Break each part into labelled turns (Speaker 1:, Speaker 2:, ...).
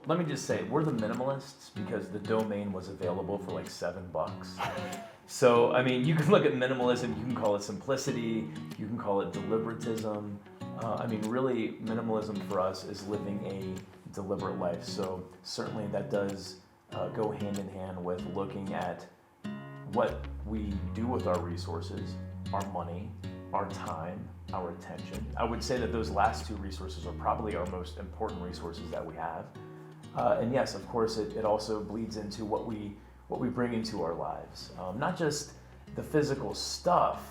Speaker 1: let me just say, we're the Minimalists because the domain was available for like $7. So, I mean, you can look at minimalism, you can call it simplicity, you can call it deliberatism. I mean, really, minimalism for us is living a deliberate life. So certainly that does go hand in hand with looking at what we do with our resources, our money, our time, our attention. I would say that those last two resources are probably our most important resources that we have. And yes, of course, it also bleeds into what we bring into our lives. Not just the physical stuff.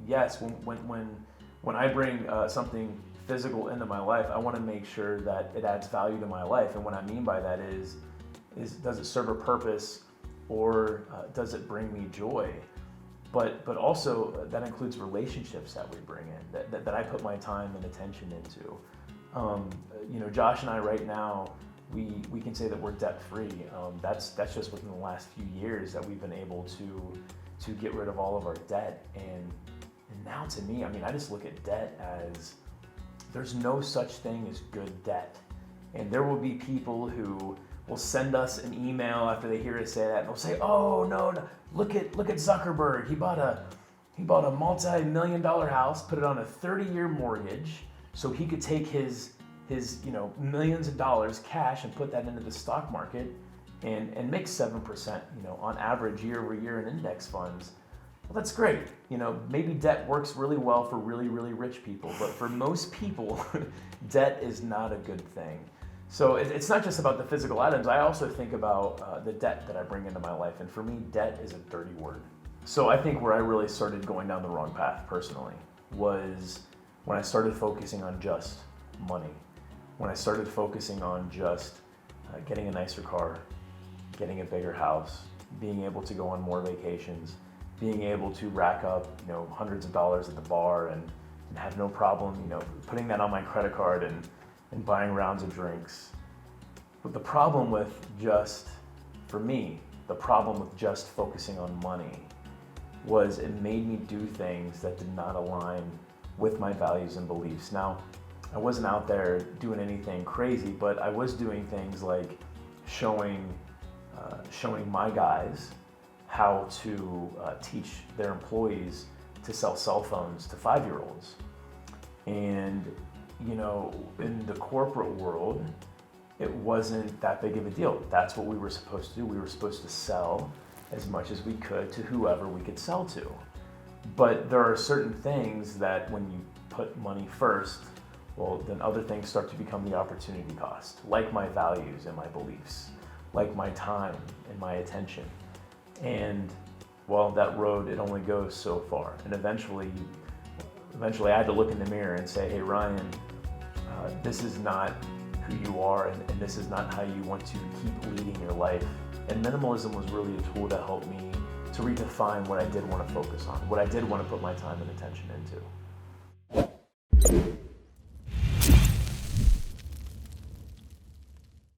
Speaker 1: Yes, when I bring something physical into my life, I want to make sure that it adds value to my life. And what I mean by that is does it serve a purpose, or does it bring me joy? But also that includes relationships that we bring in, that I put my time and attention into. Josh and I right now, we can say that we're debt free. That's just within the last few years that we've been able to get rid of all of our debt. And now to me, I mean, I just look at debt as there's no such thing as good debt. And there will be people who will send us an email after they hear us say that, and they'll say, "Oh no, look at Zuckerberg. He bought a multi-million-dollar house, put it on a 30-year mortgage, so he could take his millions of dollars cash and put that into the stock market and make 7%, on average year over year in index funds." Well, that's great. Maybe debt works really well for really, really rich people, but for most people, debt is not a good thing. So it's not just about the physical items. I also think about the debt that I bring into my life. And for me, debt is a dirty word. So I think where I really started going down the wrong path personally was when I started focusing on just money. When I started focusing on just getting a nicer car, getting a bigger house, being able to go on more vacations, being able to rack up, hundreds of dollars at the bar and have no problem, putting that on my credit card and buying rounds of drinks. But the problem with for me, the problem with just focusing on money was it made me do things that did not align with my values and beliefs. Now, I wasn't out there doing anything crazy, but I was doing things like showing my guys how to teach their employees to sell cell phones to 5-year-olds. And in the corporate world, it wasn't that big of a deal. That's what we were supposed to do. We were supposed to sell as much as we could to whoever we could sell to. But there are certain things that when you put money first, well, then other things start to become the opportunity cost, like my values and my beliefs, like my time and my attention. And well, that road, it only goes so far. And eventually I had to look in the mirror and say, "Hey, Ryan, this is not who you are, and this is not how you want to keep leading your life." And minimalism was really a tool that helped me to redefine what I did want to focus on, what I did want to put my time and attention into.